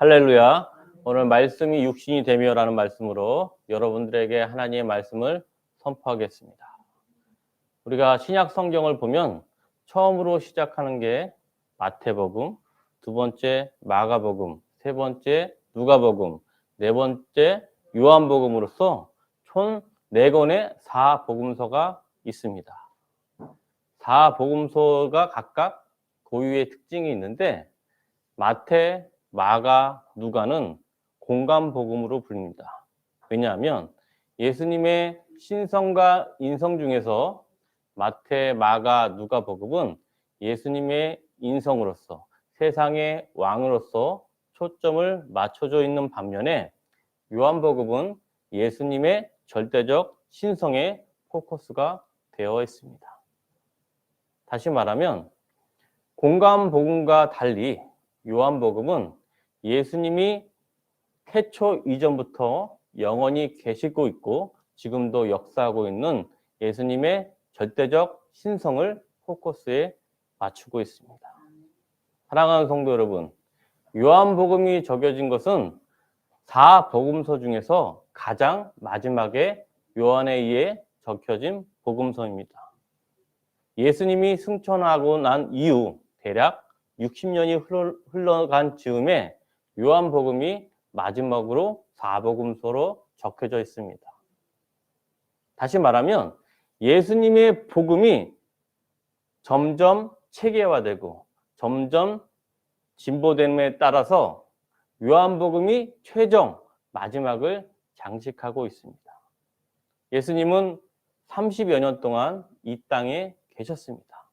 할렐루야. 오늘 말씀이 육신이 되며라는 말씀으로 여러분들에게 하나님의 말씀을 선포하겠습니다. 우리가 신약 성경을 보면 처음으로 시작하는 게 마태복음, 두 번째 마가복음, 세 번째 누가복음, 네 번째 요한복음으로서 총 4권의 4복음서가 있습니다. 4복음서가 각각 고유의 특징이 있는데 마태, 마가, 누가는 공감복음으로 불립니다. 왜냐하면 예수님의 신성과 인성 중에서 마태, 마가, 누가복음은 예수님의 인성으로서 세상의 왕으로서 초점을 맞춰져 있는 반면에 요한복음은 예수님의 절대적 신성에 포커스가 되어 있습니다. 다시 말하면 공감복음과 달리 요한복음은 예수님이 태초 이전부터 영원히 계시고 있고 지금도 역사하고 있는 예수님의 절대적 신성을 포커스에 맞추고 있습니다. 사랑하는 성도 여러분, 요한복음이 적혀진 것은 4복음서 중에서 가장 마지막에 요한에 의해 적혀진 복음서입니다. 예수님이 승천하고 난 이후 대략 60년이 흘러간 즈음에 요한복음이 마지막으로 4복음서로 적혀져 있습니다. 다시 말하면 예수님의 복음이 점점 체계화되고 점점 진보됨에 따라서 요한복음이 최종 마지막을 장식하고 있습니다. 예수님은 30여 년 동안 이 땅에 계셨습니다.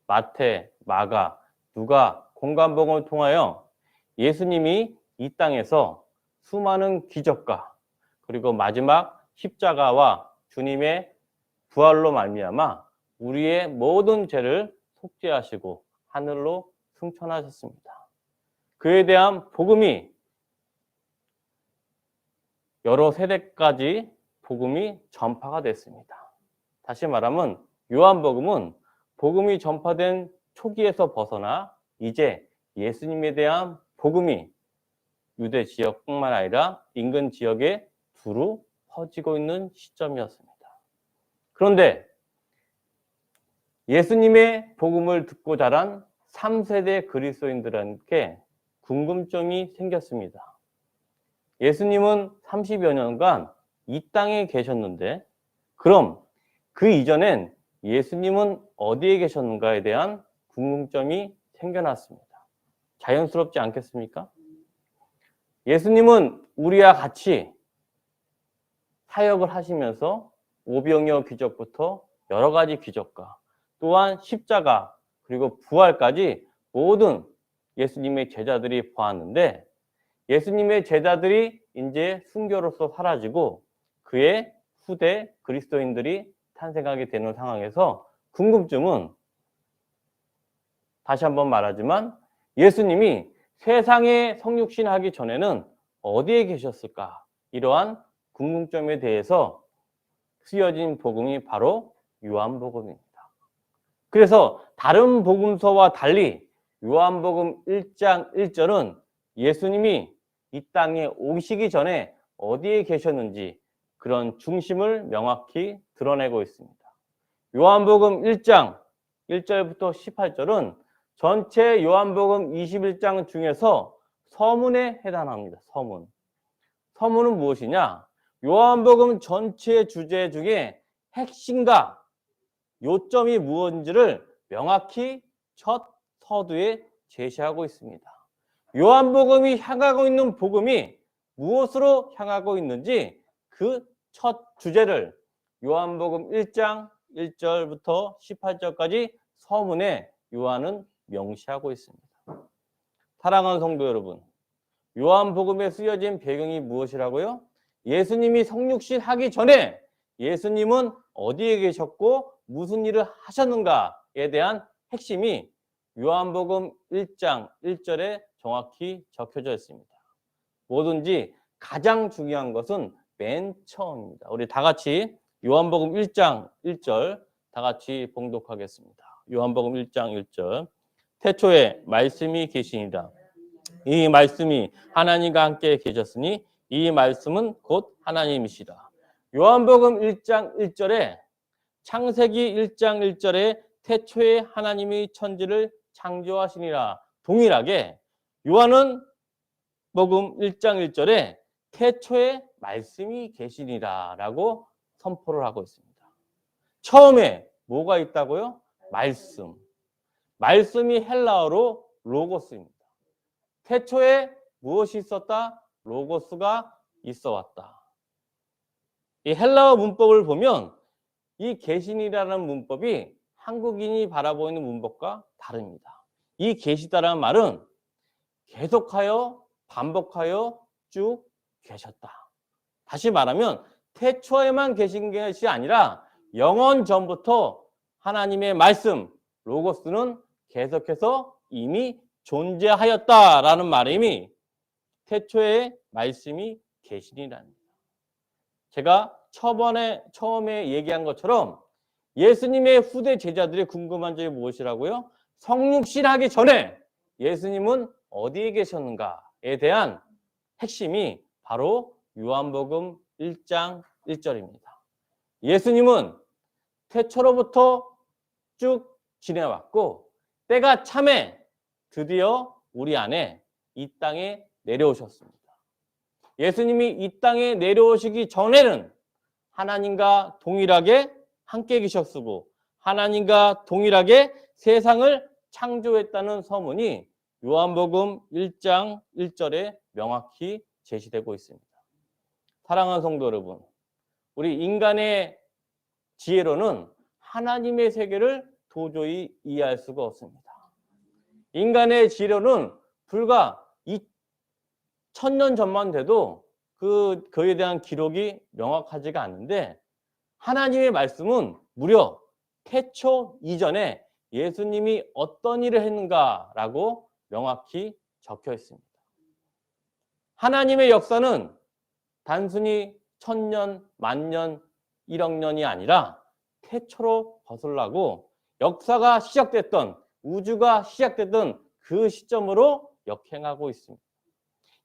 마태, 마가, 누가 공감복음을 통하여 예수님이 이 땅에서 수많은 기적과 그리고 마지막 십자가와 주님의 부활로 말미암아 우리의 모든 죄를 속죄하시고 하늘로 승천하셨습니다. 그에 대한 복음이 여러 세대까지 복음이 전파가 됐습니다. 다시 말하면 요한복음은 복음이 전파된 초기에서 벗어나 이제 예수님에 대한 복음이 유대 지역뿐만 아니라 인근 지역에 두루 퍼지고 있는 시점이었습니다. 그런데 예수님의 복음을 듣고 자란 3세대 그리스도인들에게 궁금증이 생겼습니다. 예수님은 30여 년간 이 땅에 계셨는데 그럼 그 이전엔 예수님은 어디에 계셨는가에 대한 궁금점이 생겨났습니다. 자연스럽지 않겠습니까? 예수님은 우리와 같이 사역을 하시면서 오병이어 기적부터 여러 가지 기적과 또한 십자가 그리고 부활까지 모든 예수님의 제자들이 보았는데 예수님의 제자들이 이제 순교로서 사라지고 그의 후대 그리스도인들이 탄생하게 되는 상황에서 궁금증은 다시 한번 말하지만 예수님이 세상에 성육신하기 전에는 어디에 계셨을까? 이러한 궁금점에 대해서 쓰여진 복음이 바로 요한복음입니다. 그래서 다른 복음서와 달리 요한복음 1장 1절은 예수님이 이 땅에 오시기 전에 어디에 계셨는지 그런 중심을 명확히 드러내고 있습니다. 요한복음 1장 1절부터 18절은 전체 요한복음 21장 중에서 서문에 해당합니다. 서문. 서문은 무엇이냐? 요한복음 전체 주제 중에 핵심과 요점이 무엇인지를 명확히 첫 서두에 제시하고 있습니다. 요한복음이 향하고 있는 복음이 무엇으로 향하고 있는지 그 첫 주제를 요한복음 1장 1절부터 18절까지 서문에 요한은 명시하고 있습니다. 사랑하는 성도 여러분, 요한복음에 쓰여진 배경이 무엇이라고요? 예수님이 성육신 하기 전에 예수님은 어디에 계셨고 무슨 일을 하셨는가에 대한 핵심이 요한복음 1장 1절에 정확히 적혀져 있습니다. 뭐든지 가장 중요한 것은 맨 처음입니다. 우리 다 같이 요한복음 1장 1절 다 같이 봉독하겠습니다. 요한복음 1장 1절 태초에 말씀이 계시니라. 이 말씀이 하나님과 함께 계셨으니 이 말씀은 곧 하나님이시다. 요한복음 1장 1절에 창세기 1장 1절에 태초에 하나님이 천지를 창조하시니라 동일하게 요한은 복음 1장 1절에 태초에 말씀이 계시니라 라고 선포를 하고 있습니다. 처음에 뭐가 있다고요? 말씀. 말씀이 헬라어로 로고스입니다. 태초에 무엇이 있었다? 로고스가 있어 왔다. 이 헬라어 문법을 보면 이 계시니라는 문법이 한국인이 바라보는 문법과 다릅니다. 이 계시다라는 말은 계속하여 반복하여 쭉 계셨다. 다시 말하면 태초에만 계신 것이 아니라 영원 전부터 하나님의 말씀 로고스는 계속해서 이미 존재하였다라는 말임이 태초에 말씀이 계시니라는 거예요. 제가 처음에 얘기한 것처럼 예수님의 후대 제자들의 궁금한 점이 무엇이라고요? 성육신하기 전에 예수님은 어디에 계셨는가에 대한 핵심이 바로 요한복음 1장 1절입니다. 예수님은 태초로부터 쭉 지내왔고 때가 참에 드디어 우리 안에 이 땅에 내려오셨습니다. 예수님이 이 땅에 내려오시기 전에는 하나님과 동일하게 함께 계셨고 하나님과 동일하게 세상을 창조했다는 서문이 요한복음 1장 1절에 명확히 제시되고 있습니다. 사랑하는 성도 여러분, 우리 인간의 지혜로는 하나님의 세계를 도저히 이해할 수가 없습니다. 인간의 지혜로는 불과 2000년 전만 돼도 그에 대한 기록이 명확하지가 않는데 하나님의 말씀은 무려 태초 이전에 예수님이 어떤 일을 했는가라고 명확히 적혀 있습니다. 하나님의 역사는 단순히 1000년, 10,000년, 1억 년이 아니라 태초로 거슬러고 역사가 시작됐던 우주가 시작됐던 그 시점으로 역행하고 있습니다.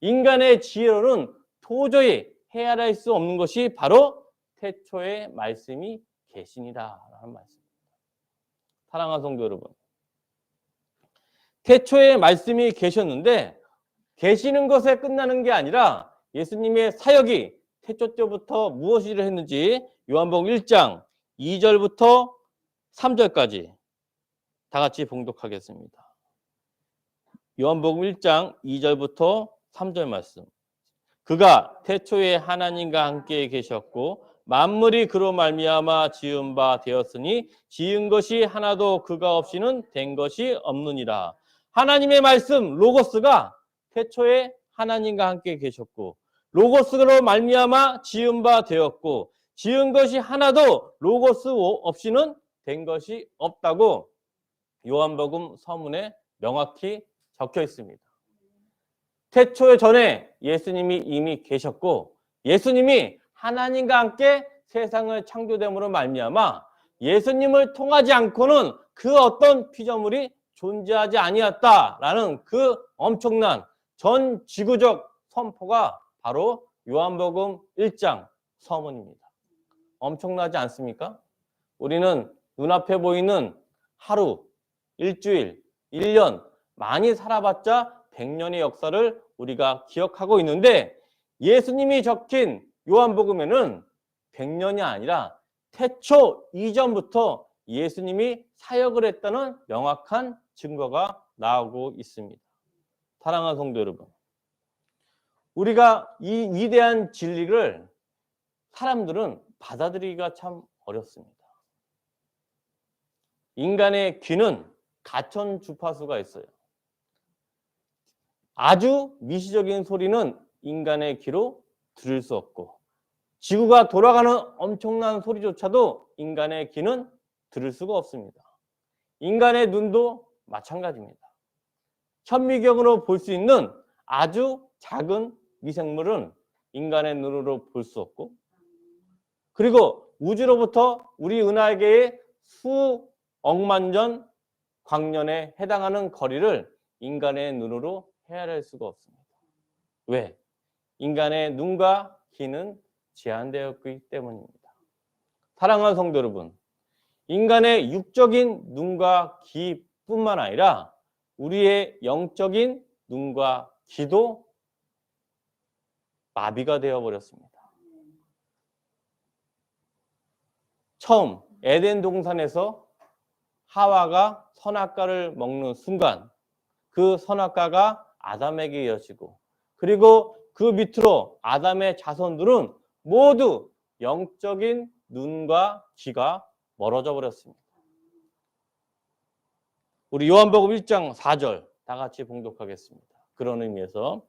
인간의 지혜로는 도저히 헤아릴 수 없는 것이 바로 태초의 말씀이 계시니라라는 말씀입니다. 사랑하는 성도 여러분, 태초에 말씀이 계셨는데 계시는 것에 끝나는 게 아니라 예수님의 사역이 태초 때부터 무엇을 했는지 요한복음 1장 2절부터 3절까지 다 같이 봉독하겠습니다. 요한복음 1장 2절부터 3절 말씀. 그가 태초에 하나님과 함께 계셨고 만물이 그로 말미암아 지은 바 되었으니 지은 것이 하나도 그가 없이는 된 것이 없느니라. 하나님의 말씀 로고스가 태초에 하나님과 함께 계셨고 로고스로 말미암아 지은 바 되었고 지은 것이 하나도 로고스 없이는 된 것이 없다고 요한복음 서문에 명확히 적혀 있습니다. 태초에 전에 예수님이 이미 계셨고 예수님이 하나님과 함께 세상을 창조됨으로 말미암아 예수님을 통하지 않고는 그 어떤 피조물이 존재하지 아니었다라는 그 엄청난 전 지구적 선포가 바로 요한복음 1장 서문입니다. 엄청나지 않습니까? 우리는 눈앞에 보이는 하루, 일주일, 1년 많이 살아봤자 100년의 역사를 우리가 기억하고 있는데 예수님이 적힌 요한복음에는 100년이 아니라 태초 이전부터 예수님이 사역을 했다는 명확한 증거가 나오고 있습니다. 사랑하는 성도 여러분, 우리가 이 위대한 진리를 사람들은 받아들이기가 참 어렵습니다. 인간의 귀는 가천 주파수가 있어요. 아주 미시적인 소리는 인간의 귀로 들을 수 없고 지구가 돌아가는 엄청난 소리조차도 인간의 귀는 들을 수가 없습니다. 인간의 눈도 마찬가지입니다. 현미경으로 볼 수 있는 아주 작은 미생물은 인간의 눈으로 볼 수 없고 그리고 우주로부터 우리 은하계의 수억만 년 광년에 해당하는 거리를 인간의 눈으로 헤아릴 수가 없습니다. 왜? 인간의 눈과 귀는 제한되었기 때문입니다. 사랑하는 성도 여러분, 인간의 육적인 눈과 귀뿐만 아니라 우리의 영적인 눈과 귀도 마비가 되어버렸습니다. 처음 에덴 동산에서 하와가 선악과를 먹는 순간 그 선악과가 아담에게 이어지고 그리고 그 밑으로 아담의 자손들은 모두 영적인 눈과 귀가 멀어져 버렸습니다. 우리 요한복음 1장 4절 다 같이 봉독하겠습니다. 그런 의미에서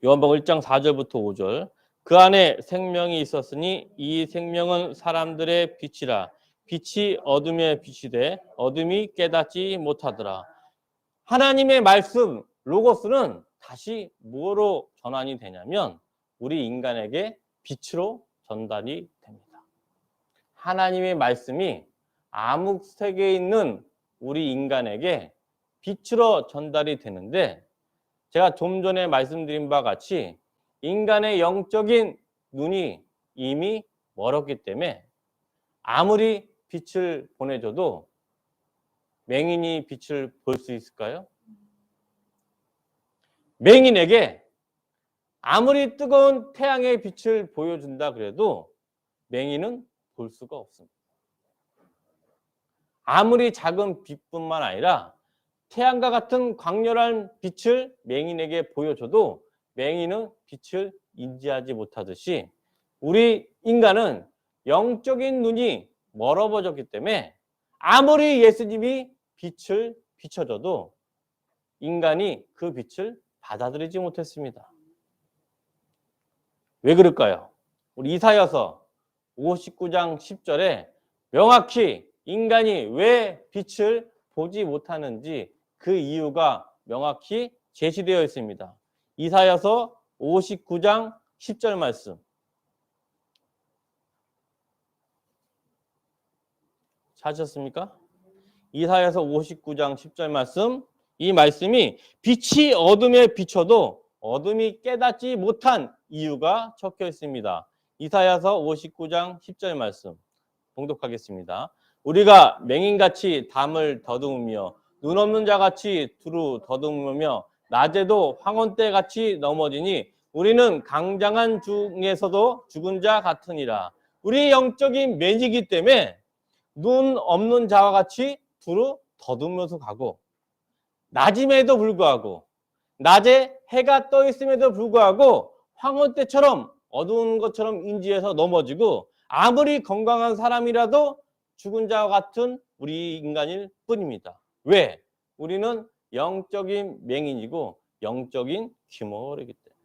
요한복음 1장 4절부터 5절 그 안에 생명이 있었으니 이 생명은 사람들의 빛이라 빛이 어둠에 비치되 어둠이 깨닫지 못하더라. 하나님의 말씀 로고스는 다시 뭐로 전환이 되냐면 우리 인간에게 빛으로 전달이 됩니다. 하나님의 말씀이 암흑 세계에 있는 우리 인간에게 빛으로 전달이 되는데 제가 좀 전에 말씀드린 바와 같이 인간의 영적인 눈이 이미 멀었기 때문에 아무리 빛을 보내줘도 맹인이 빛을 볼 수 있을까요? 맹인에게 아무리 뜨거운 태양의 빛을 보여준다 그래도 맹인은 볼 수가 없습니다. 아무리 작은 빛뿐만 아니라 태양과 같은 광렬한 빛을 맹인에게 보여줘도 맹인은 빛을 인지하지 못하듯이 우리 인간은 영적인 눈이 멀어버렸기 때문에 아무리 예수님이 빛을 비춰줘도 인간이 그 빛을 받아들이지 못했습니다. 왜 그럴까요? 우리 이사야서 59장 10절에 명확히 인간이 왜 빛을 보지 못하는지 그 이유가 명확히 제시되어 있습니다. 이사야서 59장 10절 말씀. 찾으셨습니까? 이사야서 59장 10절 말씀. 이 말씀이 빛이 어둠에 비춰도 어둠이 깨닫지 못한 이유가 적혀 있습니다. 이사야서 59장 10절 말씀 봉독하겠습니다. 우리가 맹인같이 담을 더듬으며 눈 없는 자같이 두루 더듬으며 낮에도 황혼때같이 넘어지니 우리는 강장한 중에서도 죽은 자 같으니라. 우리 영적인 매니기 때문에 눈 없는 자와 같이 두루 더듬으면서 가고 낮임에도 불구하고 낮에 해가 떠 있음에도 불구하고 황혼때처럼 어두운 것처럼 인지해서 넘어지고 아무리 건강한 사람이라도 죽은 자와 같은 우리 인간일 뿐입니다. 왜? 우리는 영적인 맹인이고 영적인 귀머거리기 때문에.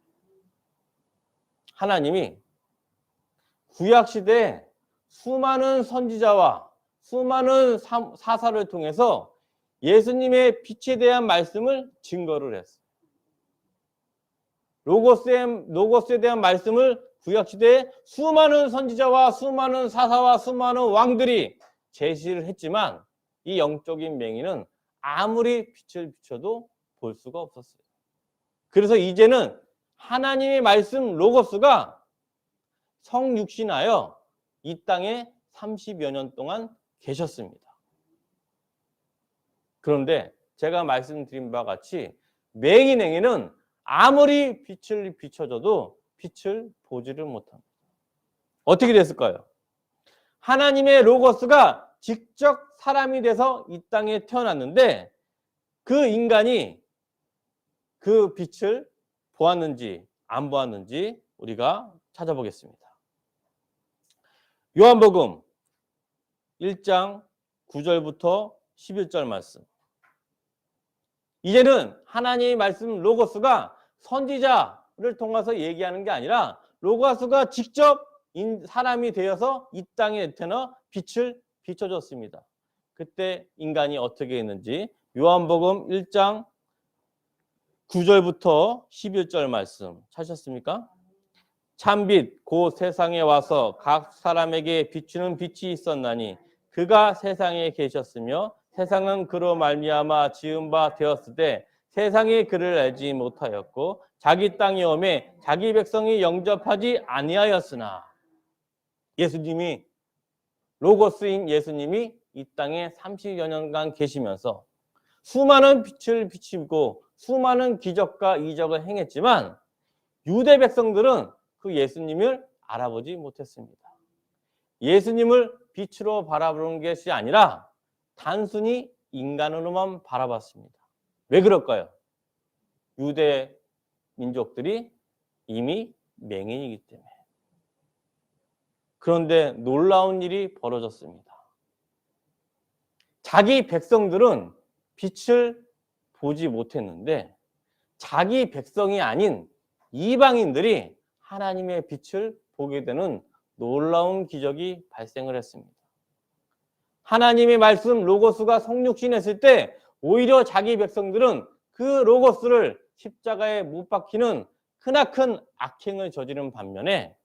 하나님이 구약시대에 수많은 선지자와 수많은 사사를 통해서 예수님의 빛에 대한 말씀을 증거를 했어요. 로고스에 대한 말씀을 구약시대에 수많은 선지자와 수많은 사사와 수많은 왕들이 제시를 했지만 이 영적인 맹인은 아무리 빛을 비춰도 볼 수가 없었어요. 그래서 이제는 하나님의 말씀 로고스가 성육신하여 이 땅에 30여 년 동안 계셨습니다. 그런데 제가 말씀드린 바와 같이 맹인에게는 아무리 빛을 비춰줘도 빛을 보지를 못합니다. 어떻게 됐을까요? 하나님의 로고스가 직접 사람이 돼서 이 땅에 태어났는데 그 인간이 그 빛을 보았는지 안 보았는지 우리가 찾아보겠습니다. 요한복음 1장 9절부터 11절 말씀. 이제는 하나님의 말씀 로고스가 선지자를 통해서 얘기하는 게 아니라 로고스가 직접 사람이 되어서 이 땅에 태어나 빛을 비춰줬습니다. 그때 인간이 어떻게 했는지 요한복음 1장 9절부터 11절 말씀 찾으셨습니까? 참빛 곧 세상에 와서 각 사람에게 비추는 빛이 있었나니 그가 세상에 계셨으며 세상은 그로 말미암아 지은 바 되었을 때 세상이 그를 알지 못하였고 자기 땅이 오매 자기 백성이 영접하지 아니하였으나 예수님이 로고스인 예수님이 이 땅에 30여 년간 계시면서 수많은 빛을 비추고 수많은 기적과 이적을 행했지만 유대 백성들은 그 예수님을 알아보지 못했습니다. 예수님을 빛으로 바라보는 것이 아니라 단순히 인간으로만 바라봤습니다. 왜 그럴까요? 유대 민족들이 이미 맹인이기 때문에. 그런데 놀라운 일이 벌어졌습니다. 자기 백성들은 빛을 보지 못했는데 자기 백성이 아닌 이방인들이 하나님의 빛을 보게 되는 놀라운 기적이 발생을 했습니다. 하나님의 말씀 로고스가 성육신했을 때 오히려 자기 백성들은 그 로고스를 십자가에 못 박히는 크나큰 악행을 저지른 반면에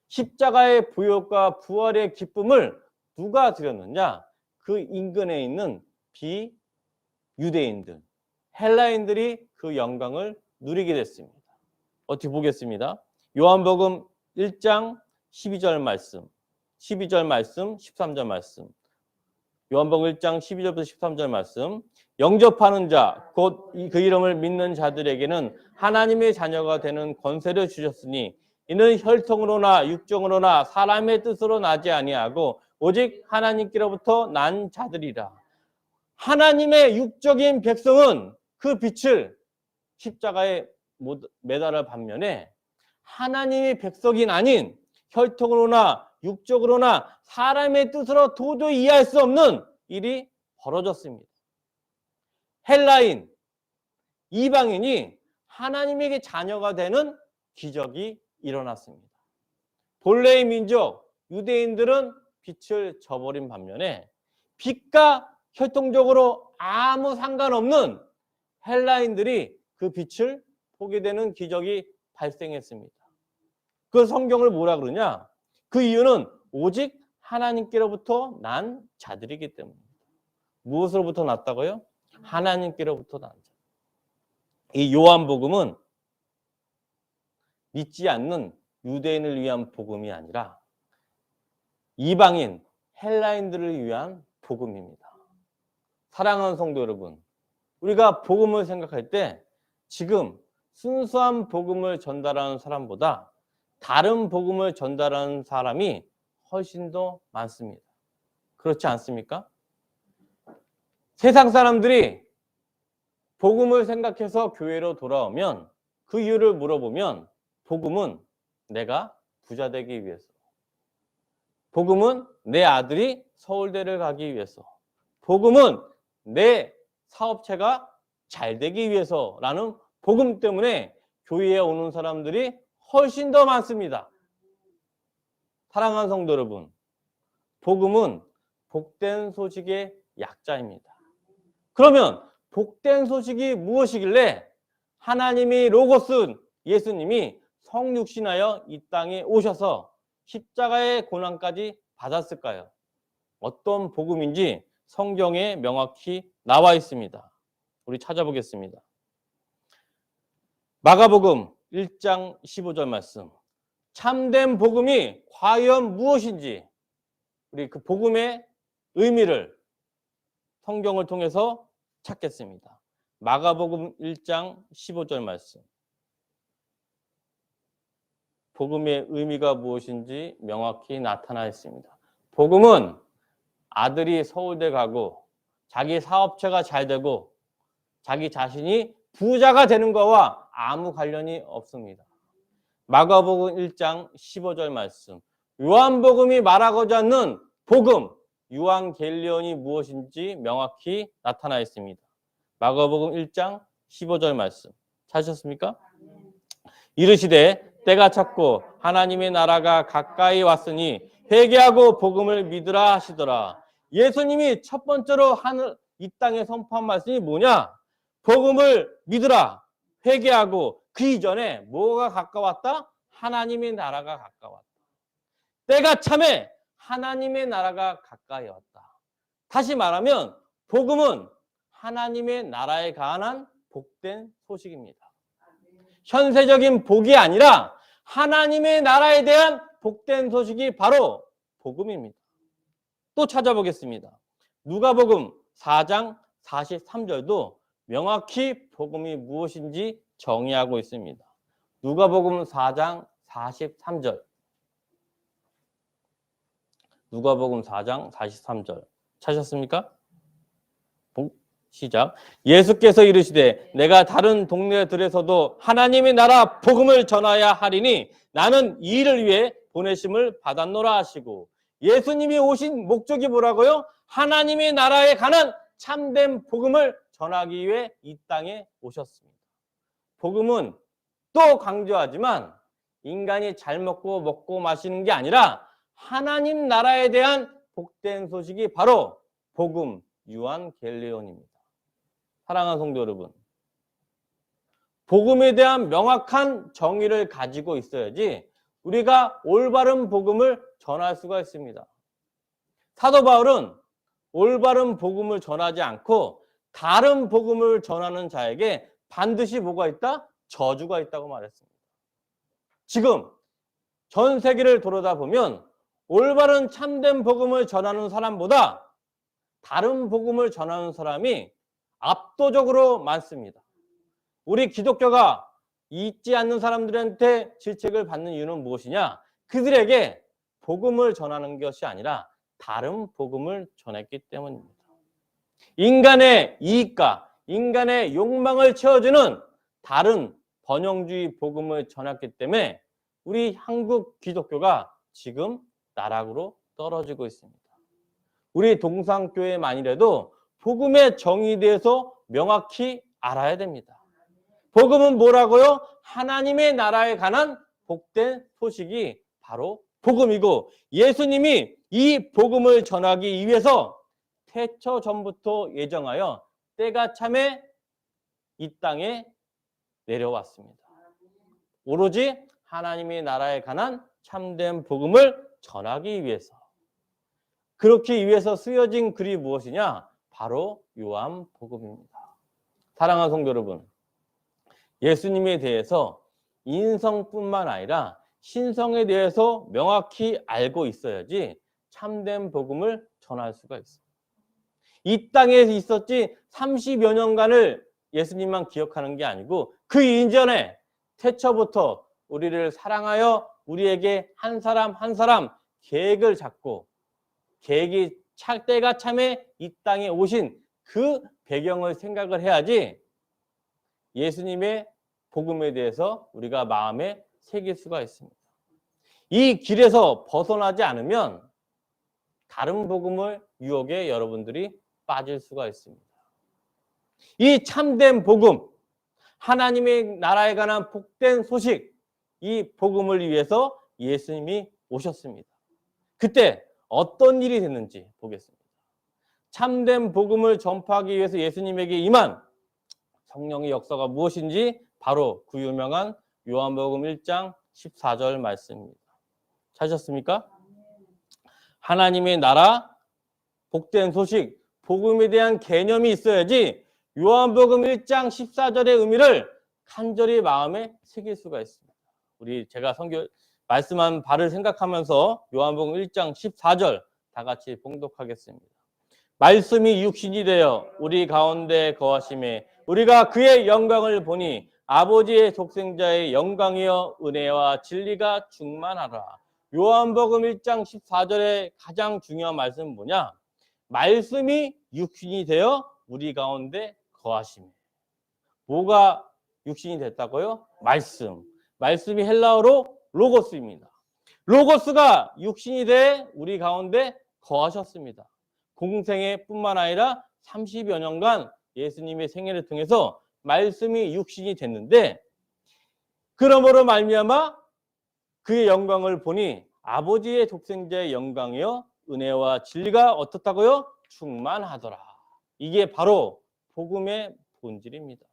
십자가의 보혈과 부활의 기쁨을 누가 드렸느냐? 그 인근에 있는 비유대인들, 헬라인들이 그 영광을 누리게 됐습니다. 어떻게 보겠습니다. 요한복음 1장 12절 말씀, 12절 말씀, 13절 말씀. 요한복음 1장 12절부터 13절 말씀. 영접하는 자, 곧 그 이름을 믿는 자들에게는 하나님의 자녀가 되는 권세를 주셨으니 이는 혈통으로나 육정으로나 사람의 뜻으로 나지 아니하고 오직 하나님께로부터 난 자들이라. 하나님의 육적인 백성은 그 빛을 십자가에 매달아 반면에 하나님의 백성이 아닌 혈통으로나 육적으로나 사람의 뜻으로 도저히 이해할 수 없는 일이 벌어졌습니다. 헬라인, 이방인이 하나님에게 자녀가 되는 기적이 일어났습니다. 본래의 민족, 유대인들은 빛을 저버린 반면에 빛과 혈통적으로 아무 상관없는 헬라인들이 그 빛을 보게 되는 기적이 발생했습니다. 그 성경을 뭐라 그러냐? 그 이유는 오직 하나님께로부터 난 자들이기 때문입니다. 무엇으로부터 났다고요? 하나님께로부터 난 자. 이 요한복음은 믿지 않는 유대인을 위한 복음이 아니라 이방인, 헬라인들을 위한 복음입니다. 사랑하는 성도 여러분, 우리가 복음을 생각할 때 지금 순수한 복음을 전달하는 사람보다 다른 복음을 전달하는 사람이 훨씬 더 많습니다. 그렇지 않습니까? 세상 사람들이 복음을 생각해서 교회로 돌아오면 그 이유를 물어보면 복음은 내가 부자 되기 위해서, 복음은 내 아들이 서울대를 가기 위해서, 복음은 내 사업체가 잘 되기 위해서라는 복음 때문에 교회에 오는 사람들이 훨씬 더 많습니다. 사랑하는 성도 여러분, 복음은 복된 소식의 약자입니다. 그러면 복된 소식이 무엇이길래 하나님이 로고스 예수님이 성육신하여 이 땅에 오셔서 십자가의 고난까지 받았을까요? 어떤 복음인지 성경에 명확히 나와 있습니다. 우리 찾아보겠습니다. 마가복음 1장 15절 말씀. 참된 복음이 과연 무엇인지 우리 그 복음의 의미를 성경을 통해서 찾겠습니다. 마가복음 1장 15절 말씀. 복음의 의미가 무엇인지 명확히 나타나 있습니다. 복음은 아들이 서울대 가고 자기 사업체가 잘 되고 자기 자신이 부자가 되는 것과 아무 관련이 없습니다. 마가복음 1장 15절 말씀. 요한복음이 말하고자 하는 복음, 유한겔리온이 무엇인지 명확히 나타나 있습니다. 마가복음 1장 15절 말씀. 찾으셨습니까? 이르시되 때가 찼고 하나님의 나라가 가까이 왔으니 회개하고 복음을 믿으라 하시더라. 예수님이 첫 번째로 이 땅에 선포한 말씀이 뭐냐? 복음을 믿으라, 회개하고 그 이전에 뭐가 가까웠다? 하나님의 나라가 가까웠다. 때가 참에 하나님의 나라가 가까이 왔다. 다시 말하면 복음은 하나님의 나라에 관한 복된 소식입니다. 현세적인 복이 아니라 하나님의 나라에 대한 복된 소식이 바로 복음입니다. 또 찾아보겠습니다. 누가복음 4장 43절도 명확히 복음이 무엇인지 정의하고 있습니다. 누가복음 4장 43절. 누가복음 4장 43절. 찾으셨습니까? 시작. 예수께서 이르시되 내가 다른 동네들에서도 하나님의 나라 복음을 전하야 하리니 나는 이 일을 위해 보내심을 받았노라 하시고, 예수님이 오신 목적이 뭐라고요? 하나님의 나라에 관한 참된 복음을 전하기 위해 이 땅에 오셨습니다. 복음은 또 강조하지만 인간이 잘 먹고 마시는 게 아니라 하나님 나라에 대한 복된 소식이 바로 복음 유한겔리온입니다. 사랑하는 성도 여러분, 복음에 대한 명확한 정의를 가지고 있어야지 우리가 올바른 복음을 전할 수가 있습니다. 사도 바울은 올바른 복음을 전하지 않고 다른 복음을 전하는 자에게 반드시 뭐가 있다? 저주가 있다고 말했습니다. 지금 전 세계를 돌아다 보면 올바른 참된 복음을 전하는 사람보다 다른 복음을 전하는 사람이 압도적으로 많습니다. 우리 기독교가 잊지 않는 사람들한테 질책을 받는 이유는 무엇이냐? 그들에게 복음을 전하는 것이 아니라 다른 복음을 전했기 때문입니다. 인간의 이익과 인간의 욕망을 채워주는 다른 번영주의 복음을 전했기 때문에 우리 한국 기독교가 지금 나락으로 떨어지고 있습니다. 우리 동산교회만이라도 복음의 정의에 대해서 명확히 알아야 됩니다. 복음은 뭐라고요? 하나님의 나라에 관한 복된 소식이 바로 복음이고, 예수님이 이 복음을 전하기 위해서 태초 전부터 예정하여 때가 참에 이 땅에 내려왔습니다. 오로지 하나님의 나라에 관한 참된 복음을 전하기 위해서. 그렇게 위해서 쓰여진 글이 무엇이냐? 바로 요한복음입니다. 사랑하는 성도 여러분, 예수님에 대해서 인성뿐만 아니라 신성에 대해서 명확히 알고 있어야지 참된 복음을 전할 수가 있습니다. 이 땅에 있었지 30여 년간을 예수님만 기억하는 게 아니고 그 이전에 태초부터 우리를 사랑하여 우리에게 한 사람 한 사람 계획을 잡고 계획이 찰 때가 참에 이 땅에 오신 그 배경을 생각을 해야지 예수님의 복음에 대해서 우리가 마음에 새길 수가 있습니다. 이 길에서 벗어나지 않으면 다른 복음을 유혹에 여러분들이 빠질 수가 있습니다. 이 참된 복음, 하나님의 나라에 관한 복된 소식, 이 복음을 위해서 예수님이 오셨습니다. 그때 어떤 일이 됐는지 보겠습니다. 참된 복음을 전파하기 위해서 예수님에게 임한 성령의 역사가 무엇인지 바로 그 유명한 요한복음 1장 14절 말씀입니다. 찾으셨습니까? 하나님의 나라, 복된 소식, 복음에 대한 개념이 있어야지 요한복음 1장 14절의 의미를 간절히 마음에 새길 수가 있습니다. 우리 제가 말씀한 바를 생각하면서 요한복음 1장 14절 다 같이 봉독하겠습니다. 말씀이 육신이 되어 우리 가운데 거하심에 우리가 그의 영광을 보니 아버지의 독생자의 영광이여 은혜와 진리가 충만하라. 요한복음 1장 14절의 가장 중요한 말씀은 뭐냐? 말씀이 육신이 되어 우리 가운데 거하심에. 뭐가 육신이 됐다고요? 말씀. 말씀이 헬라어로 로고스입니다. 로고스가 육신이 돼 우리 가운데 거하셨습니다. 공생애 뿐만 아니라 30여 년간 예수님의 생애를 통해서 말씀이 육신이 됐는데, 그러므로 말미암아 그의 영광을 보니 아버지의 독생자의 영광이요 은혜와 진리가 어떻다고요? 충만하더라. 이게 바로 복음의 본질입니다.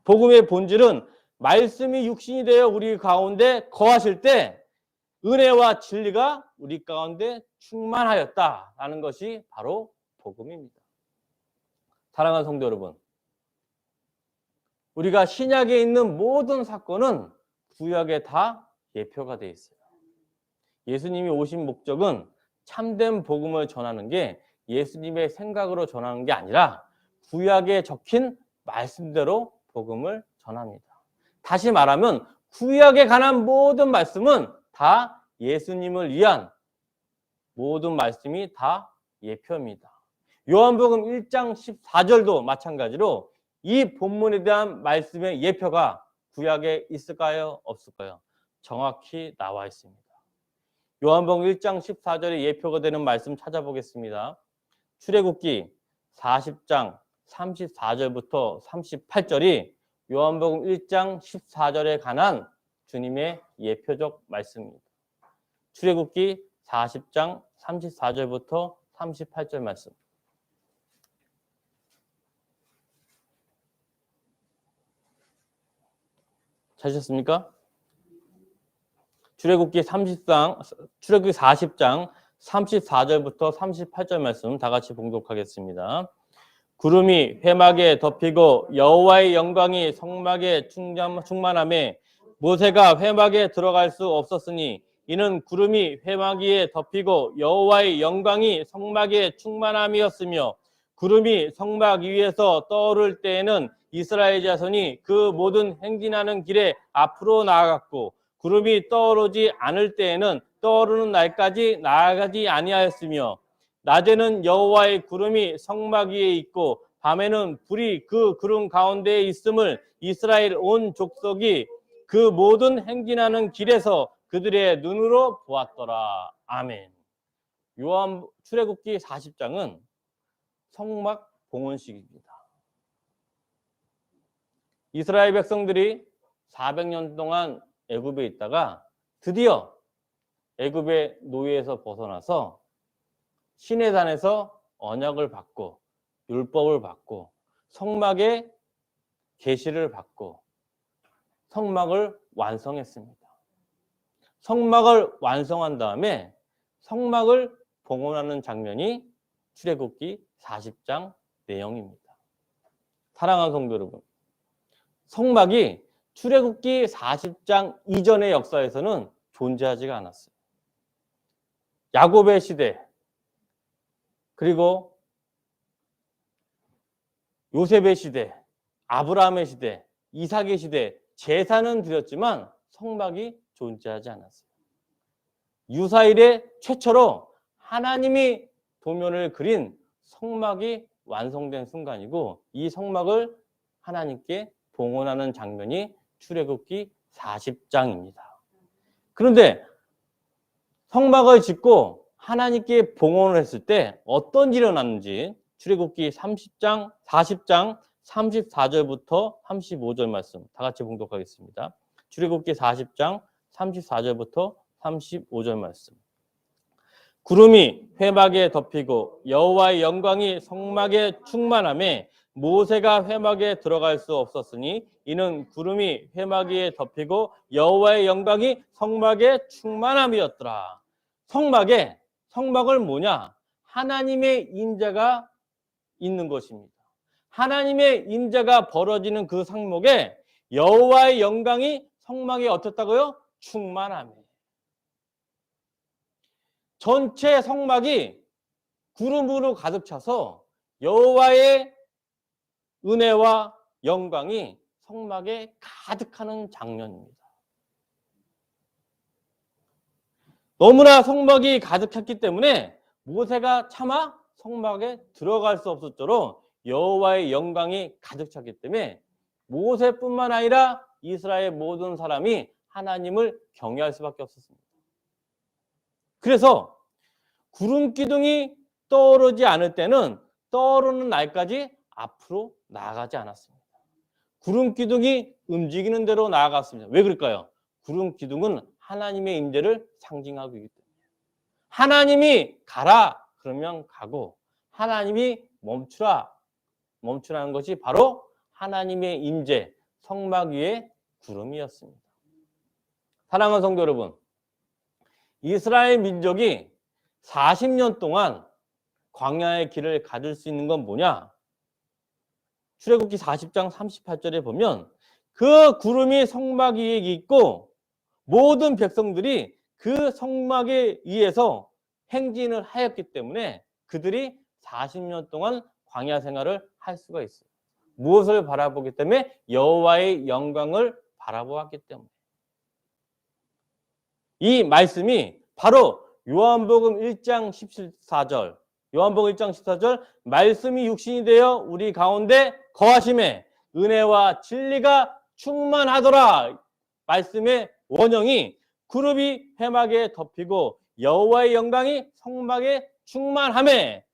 복음의 본질은 말씀이 육신이 되어 우리 가운데 거하실 때 은혜와 진리가 우리 가운데 충만하였다라는 것이 바로 복음입니다. 사랑하는 성도 여러분, 우리가 신약에 있는 모든 사건은 구약에 다 예표가 되어 있어요. 예수님이 오신 목적은 참된 복음을 전하는 게 예수님의 생각으로 전하는 게 아니라 구약에 적힌 말씀대로 복음을 전합니다. 다시 말하면 구약에 관한 모든 말씀은 다 예수님을 위한 모든 말씀이 다 예표입니다. 요한복음 1장 14절도 마찬가지로 이 본문에 대한 말씀의 예표가 구약에 있을까요? 없을까요? 정확히 나와 있습니다. 요한복음 1장 14절에 예표가 되는 말씀 찾아보겠습니다. 출애굽기 40장 34절부터 38절이 요한복음 1장 14절에 관한 주님의 예표적 말씀입니다. 출애굽기 40장 34절부터 38절 말씀. 찾으셨습니까? 출애굽기 40장 34절부터 38절 말씀 다 같이 봉독하겠습니다. 구름이 회막에 덮이고 여호와의 영광이 성막에 충만하매 모세가 회막에 들어갈 수 없었으니 이는 구름이 회막 위에 덮이고 여호와의 영광이 성막에 충만함이었으며 구름이 성막 위에서 떠오를 때에는 이스라엘 자손이 그 모든 행진하는 길에 앞으로 나아갔고 구름이 떠오르지 않을 때에는 떠오르는 날까지 나아가지 아니하였으며 낮에는 여호와의 구름이 성막 위에 있고 밤에는 불이 그 구름 가운데에 있음을 이스라엘 온 족속이 그 모든 행진하는 길에서 그들의 눈으로 보았더라. 아멘. 요한 출애굽기 40장은 성막 봉헌식입니다. 이스라엘 백성들이 400년 동안 애굽에 있다가 드디어 애굽의 노예에서 벗어나서 시내산에서 언약을 받고 율법을 받고 성막의 계시를 받고 성막을 완성했습니다. 성막을 완성한 다음에 성막을 봉헌하는 장면이 출애굽기 40장 내용입니다. 사랑하는 성도 여러분, 성막이 출애굽기 40장 이전의 역사에서는 존재하지가 않았어요. 야곱의 시대, 그리고 요셉의 시대, 아브라함의 시대, 이삭의 시대, 제사는 드렸지만 성막이 존재하지 않았어요. 유사일에 최초로 하나님이 도면을 그린 성막이 완성된 순간이고 이 성막을 하나님께 봉헌하는 장면이 출애굽기 40장입니다. 그런데 성막을 짓고 하나님께 봉헌을 했을 때 어떤 일이 일어났는지 출애굽기 40장 34절부터 35절 말씀 다 같이 봉독하겠습니다. 출애굽기 40장 34절부터 35절 말씀. 구름이 회막에 덮이고 여호와의 영광이 성막에 충만하매 모세가 회막에 들어갈 수 없었으니 이는 구름이 회막 위에 덮이고 여호와의 영광이 성막에 충만함이었더라. 성막을 뭐냐? 하나님의 임재가 있는 것입니다. 하나님의 임재가 벌어지는 그 성막에 여호와의 영광이 성막에 어떻다고요? 충만함이. 전체 성막이 구름으로 가득 차서 여호와의 은혜와 영광이 성막에 가득하는 장면입니다. 너무나 성막이 가득했기 때문에 모세가 차마 성막에 들어갈 수 없었도록 여호와의 영광이 가득 찼기 때문에 모세뿐만 아니라 이스라엘 모든 사람이 하나님을 경외할 수밖에 없었습니다. 그래서 구름 기둥이 떠오르지 않을 때는 떠오르는 날까지 앞으로 나아가지 않았습니다. 구름 기둥이 움직이는 대로 나아갔습니다. 왜 그럴까요? 구름 기둥은 하나님의 임재를 상징하고 있기 때문에 하나님이 가라 그러면 가고 하나님이 멈추라는 것이 바로 하나님의 임재 성막 위의 구름이었습니다. 사랑하는 성도 여러분, 이스라엘 민족이 40년 동안 광야의 길을 가질 수 있는 건 뭐냐? 출애굽기 40장 38절에 보면 그 구름이 성막 위에 있고 모든 백성들이 그 성막에 의해서 행진을 하였기 때문에 그들이 40년 동안 광야 생활을 할 수가 있어요. 무엇을 바라보기 때문에? 여호와의 영광을 바라보았기 때문에. 이 말씀이 바로 요한복음 1장 14절, 요한복음 1장 14절, 말씀이 육신이 되어 우리 가운데 거하심에 은혜와 진리가 충만하더라. 말씀의 원형이 구름이 회막에 덮이고 여호와의 영광이 성막에 충만함에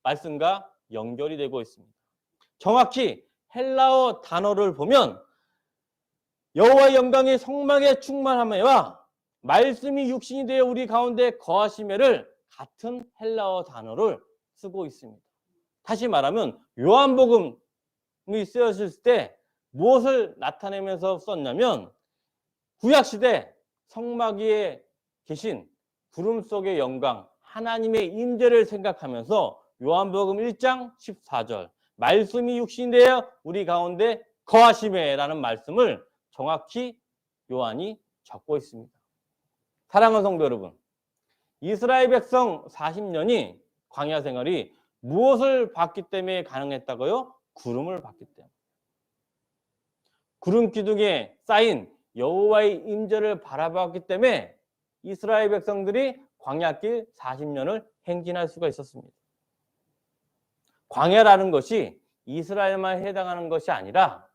말씀과 연결이 되고 있습니다. 정확히 헬라어 단어를 보면 여호와의 영광이 성막에 충만함에와 말씀이 육신이 되어 우리 가운데 거하심에를 같은 헬라어 단어를 쓰고 있습니다. 다시 말하면 요한복음이 쓰여질 때 무엇을 나타내면서 썼냐면 구약시대 성막 위에 계신 구름 속의 영광, 하나님의 임재를 생각하면서 요한복음 1장 14절 말씀이 육신이 되어 우리 가운데 거하심에라는 말씀을 정확히 요한이 적고 있습니다. 사랑하는 성도 여러분, 이스라엘 백성 40년이 광야 생활이 무엇을 봤기 때문에 가능했다고요? 구름을 봤기 때문에. 구름 기둥에 쌓인 여호와의 임재를 바라봤기 때문에 이스라엘 백성들이 광야길 40년을 행진할 수가 있었습니다. 광야라는 것이 이스라엘만 해당하는 것이 아니라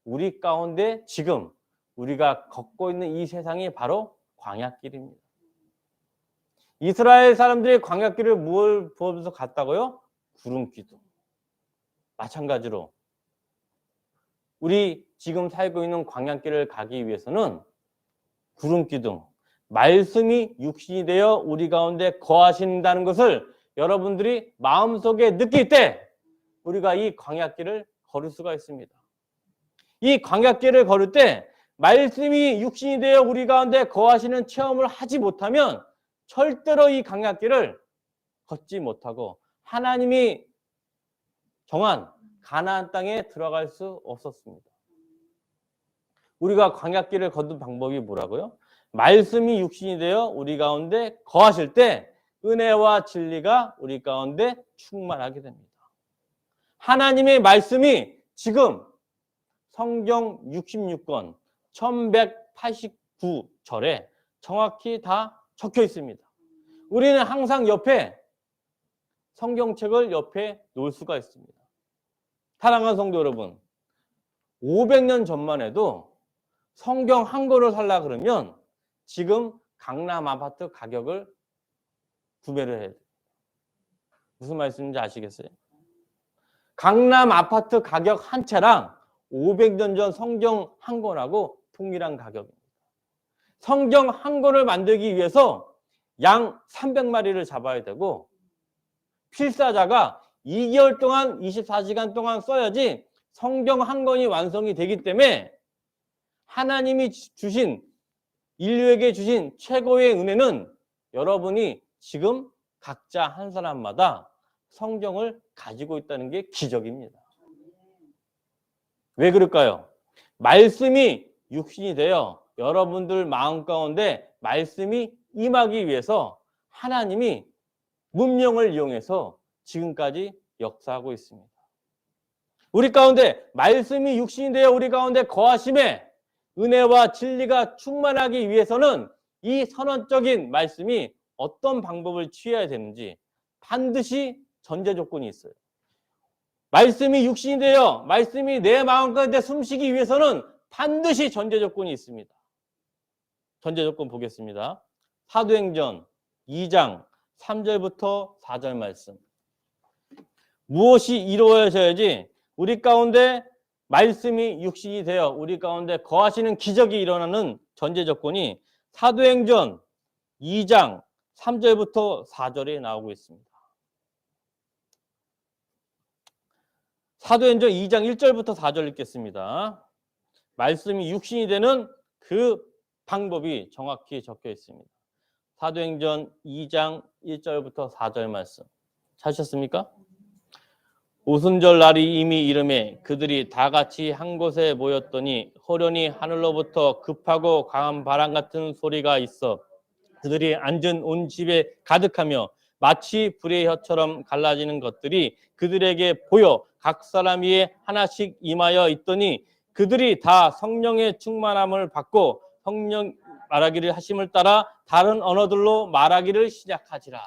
우리 가운데 지금 우리가 걷고 있는 이 세상이 바로 광야길입니다. 이스라엘 사람들이 광야길을 뭘 보면서 갔다고요? 구름 기둥. 마찬가지로 우리 지금 살고 있는 광야길을 가기 위해서는 구름 기둥, 말씀이 육신이 되어 우리 가운데 거하신다는 것을 여러분들이 마음속에 느낄 때 우리가 이 광야길을 걸을 수가 있습니다. 이 광야길을 걸을 때 말씀이 육신이 되어 우리 가운데 거하시는 체험을 하지 못하면 절대로 이 광야길을 걷지 못하고 하나님이 정한 가나안 땅에 들어갈 수 없었습니다. 우리가 광야길을 걷는 방법이 뭐라고요? 말씀이 육신이 되어 우리 가운데 거하실 때 은혜와 진리가 우리 가운데 충만하게 됩니다. 하나님의 말씀이 지금 성경 66권 1189절에 정확히 다 적혀 있습니다. 우리는 항상 옆에 성경책을 옆에 놓을 수가 있습니다. 사랑하는 성도 여러분, 500년 전만 해도 성경 한 권을 살라 그러면 지금 강남 아파트 가격을 구매를 해야 돼요. 무슨 말씀인지 아시겠어요? 강남 아파트 가격 한 채랑 500년 전 성경 한 권하고 동일한 가격입니다. 성경 한 권을 만들기 위해서 양 300마리를 잡아야 되고 필사자가 2개월 동안 24시간 동안 써야지 성경 한 권이 완성이 되기 때문에 하나님이 주신 인류에게 주신 최고의 은혜는 여러분이 지금 각자 한 사람마다 성경을 가지고 있다는 게 기적입니다. 왜 그럴까요? 말씀이 육신이 되어 여러분들 마음 가운데 말씀이 임하기 위해서 하나님이 문명을 이용해서 지금까지 역사하고 있습니다. 우리 가운데 말씀이 육신이 되어 우리 가운데 거하심에 은혜와 진리가 충만하기 위해서는 이 선언적인 말씀이 어떤 방법을 취해야 되는지 반드시 전제 조건이 있어요. 말씀이 육신이 되어 말씀이 내 마음 가운데 숨쉬기 위해서는 반드시 전제 조건이 있습니다. 전제 조건 보겠습니다. 사도행전 2장 3절부터 4절 말씀. 무엇이 이루어져야지 우리 가운데 말씀이 육신이 되어 우리 가운데 거하시는 기적이 일어나는 전제 조건이 사도행전 2장 3절부터 4절에 나오고 있습니다. 사도행전 2장 1절부터 4절 읽겠습니다. 말씀이 육신이 되는 그 방법이 정확히 적혀 있습니다. 사도행전 2장 1절부터 4절 말씀. 찾으셨습니까? 오순절 날이 이미 이름에 그들이 다 같이 한 곳에 모였더니 호련히 하늘로부터 급하고 강한 바람 같은 소리가 있어 그들이 앉은 온 집에 가득하며 마치 불의 혀처럼 갈라지는 것들이 그들에게 보여 각 사람 위에 하나씩 임하여 있더니 그들이 다 성령의 충만함을 받고 성령 말하기를 하심을 따라 다른 언어들로 말하기를 시작하지라.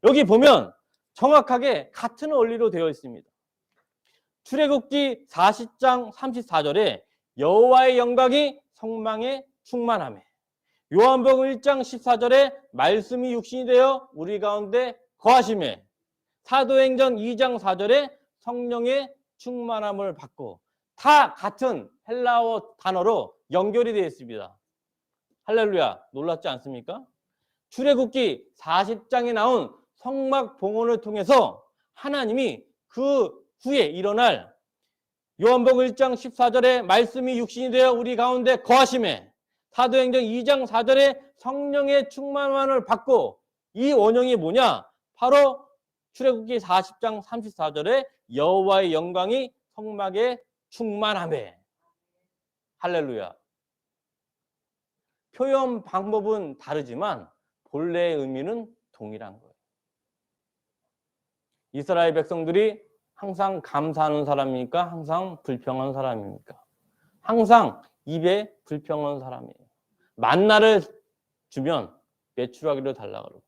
여기 보면 정확하게 같은 원리로 되어 있습니다. 출애굽기 40장 34절에 여호와의 영광이 성막에 충만하며 요한복음 1장 14절에 말씀이 육신이 되어 우리 가운데 거하시매 사도행전 2장 4절에 성령의 충만함을 받고 다 같은 헬라어 단어로 연결이 되어 있습니다. 할렐루야, 놀랍지 않습니까? 출애굽기 40장에 나온 성막 봉헌을 통해서 하나님이 그 후에 일어날 요한복음 1장 14절에 말씀이 육신이 되어 우리 가운데 거하시매 사도행전 2장 4절에 성령의 충만함을 받고 이 원형이 뭐냐? 바로 출애굽기 40장 34절에 여호와의 영광이 성막에 충만하매. 할렐루야. 표현 방법은 다르지만 본래의 의미는 동일한 거예요. 이스라엘 백성들이 항상 감사하는 사람입니까? 항상 불평한 사람입니까? 항상 입에 불평한 사람이에요. 만나를 주면 매출하기를 달라 그러고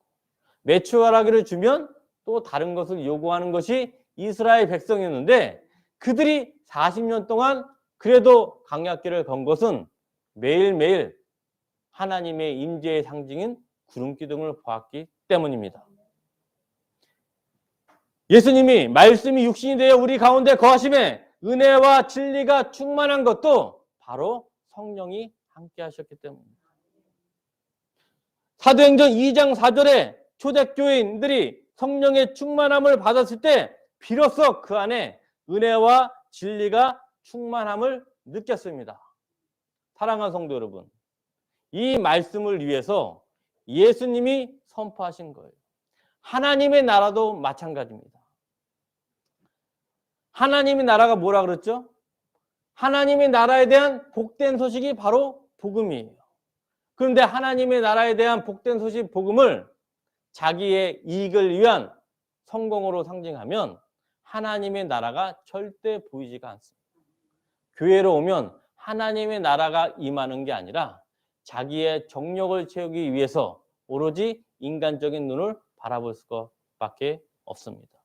매출하기를 주면 또 다른 것을 요구하는 것이 이스라엘 백성이었는데 그들이 40년 동안 그래도 강약기를 건 것은 매일매일 하나님의 임재의 상징인 구름기둥을 보았기 때문입니다. 예수님이 말씀이 육신이 되어 우리 가운데 거하심에 은혜와 진리가 충만한 것도 바로 성령이 함께 하셨기 때문입니다. 사도행전 2장 4절에 초대교인들이 성령의 충만함을 받았을 때 비로소 그 안에 은혜와 진리가 충만함을 느꼈습니다. 사랑하는 성도 여러분, 이 말씀을 위해서 예수님이 선포하신 거예요. 하나님의 나라도 마찬가지입니다. 하나님의 나라가 뭐라 그랬죠? 하나님의 나라에 대한 복된 소식이 바로 복음이에요. 그런데 하나님의 나라에 대한 복된 소식 복음을 자기의 이익을 위한 성공으로 상징하면 하나님의 나라가 절대 보이지가 않습니다. 교회로 오면 하나님의 나라가 임하는 게 아니라 자기의 정욕을 채우기 위해서 오로지 인간적인 눈을 바라볼 수밖에 없습니다.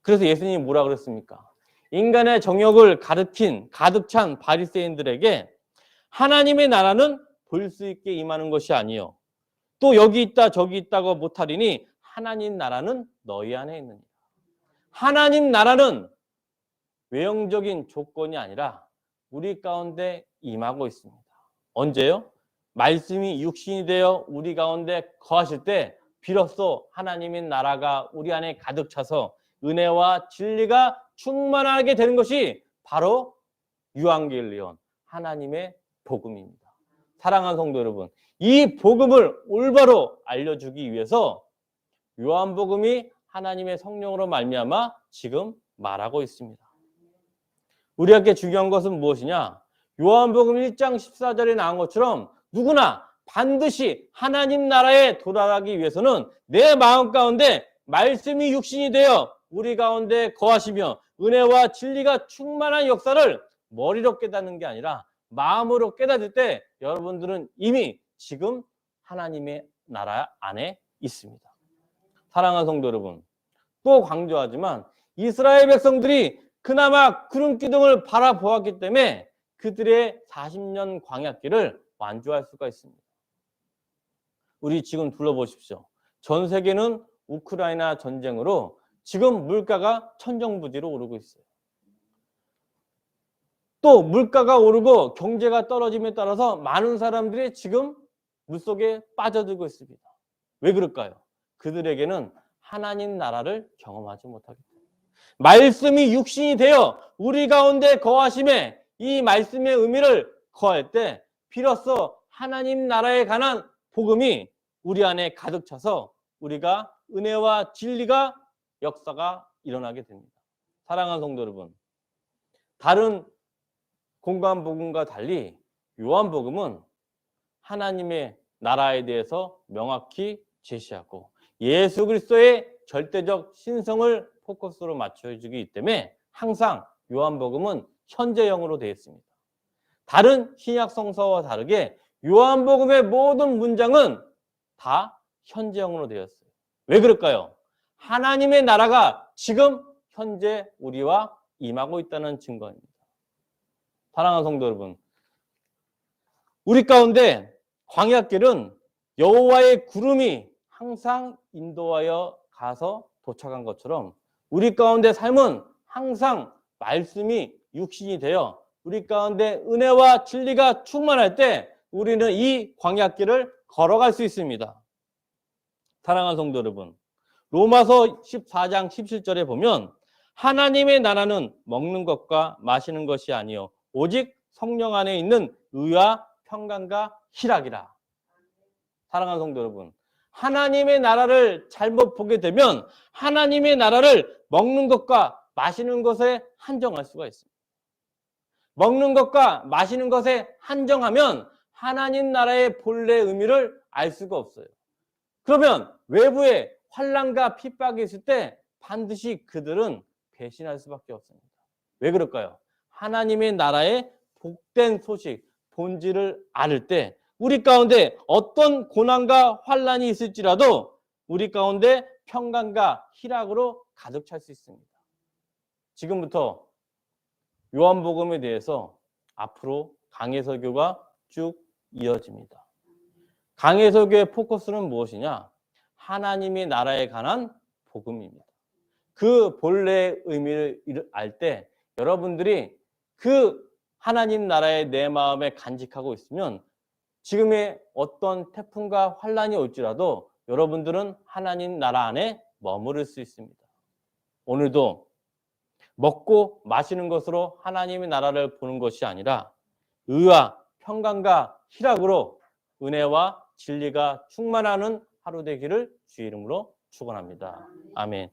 그래서 예수님이 뭐라 그랬습니까? 인간의 정욕을 가득 찬 바리새인들에게 하나님의 나라는 볼 수 있게 임하는 것이 아니요 또 여기 있다 저기 있다고 못하리니 하나님 나라는 너희 안에 있느니라. 하나님 나라는 외형적인 조건이 아니라 우리 가운데 임하고 있습니다. 언제요? 말씀이 육신이 되어 우리 가운데 거하실 때 비로소 하나님의 나라가 우리 안에 가득 차서 은혜와 진리가 충만하게 되는 것이 바로 유앙겔리온 하나님의 복음입니다. 사랑하는 성도 여러분, 이 복음을 올바로 알려주기 위해서 요한복음이 하나님의 성령으로 말미암아 지금 말하고 있습니다. 우리에게 중요한 것은 무엇이냐? 요한복음 1장 14절에 나온 것처럼 누구나 반드시 하나님 나라에 도달하기 위해서는 내 마음 가운데 말씀이 육신이 되어 우리 가운데 거하시며 은혜와 진리가 충만한 역사를 머리로 깨닫는 게 아니라 마음으로 깨닫을 때 여러분들은 이미 지금 하나님의 나라 안에 있습니다. 사랑하는 성도 여러분, 또 강조하지만 이스라엘 백성들이 그나마 구름기둥을 바라보았기 때문에 그들의 40년 광야길을 완주할 수가 있습니다. 우리 지금 둘러보십시오. 전 세계는 우크라이나 전쟁으로 지금 물가가 천정부지로 오르고 있어요. 또 물가가 오르고 경제가 떨어짐에 따라서 많은 사람들이 지금 물속에 빠져들고 있습니다. 왜 그럴까요? 그들에게는 하나님 나라를 경험하지 못하기 때문에. 말씀이 육신이 되어 우리 가운데 거하심에 이 말씀의 의미를 거할 때 비로소 하나님 나라에 관한 복음이 우리 안에 가득 차서 우리가 은혜와 진리가 역사가 일어나게 됩니다. 사랑하는 성도 여러분, 다른 공관복음과 달리 요한복음은 하나님의 나라에 대해서 명확히 제시하고 예수 그리스도의 절대적 신성을 포커스로 맞춰주기 때문에 항상 요한복음은 현재형으로 되어 있습니다. 다른 신약 성서와 다르게 요한복음의 모든 문장은 다 현재형으로 되어 있어요. 왜 그럴까요? 하나님의 나라가 지금 현재 우리와 임하고 있다는 증거입니다. 사랑하는 성도 여러분, 우리 가운데 광야길은 여호와의 구름이 항상 인도하여 가서 도착한 것처럼 우리 가운데 삶은 항상 말씀이 육신이 되어 우리 가운데 은혜와 진리가 충만할 때 우리는 이 광야길을 걸어갈 수 있습니다. 사랑하는 성도 여러분, 로마서 14장 17절에 보면 하나님의 나라는 먹는 것과 마시는 것이 아니요 오직 성령 안에 있는 의와 평강과 희락이라. 사랑하는 성도 여러분, 하나님의 나라를 잘못 보게 되면 하나님의 나라를 먹는 것과 마시는 것에 한정할 수가 있습니다. 먹는 것과 마시는 것에 한정하면 하나님 나라의 본래 의미를 알 수가 없어요. 그러면 외부에 환난과 핍박이 있을 때 반드시 그들은 배신할 수밖에 없습니다. 왜 그럴까요? 하나님의 나라의 복된 소식, 본질을 알 때 우리 가운데 어떤 고난과 환난이 있을지라도 우리 가운데 평강과 희락으로 가득 찰 수 있습니다. 지금부터 요한복음에 대해서 앞으로 강해설교가 쭉 이어집니다. 강해설교의 포커스는 무엇이냐? 하나님의 나라에 관한 복음입니다. 그 본래의 의미를 알 때 여러분들이 그 하나님 나라에 내 마음에 간직하고 있으면 지금의 어떤 태풍과 환란이 올지라도 여러분들은 하나님 나라 안에 머무를 수 있습니다. 오늘도 먹고 마시는 것으로 하나님의 나라를 보는 것이 아니라 의와 평강과 희락으로 은혜와 진리가 충만하는 하루 되기를 주의 이름으로 축원합니다. 아멘.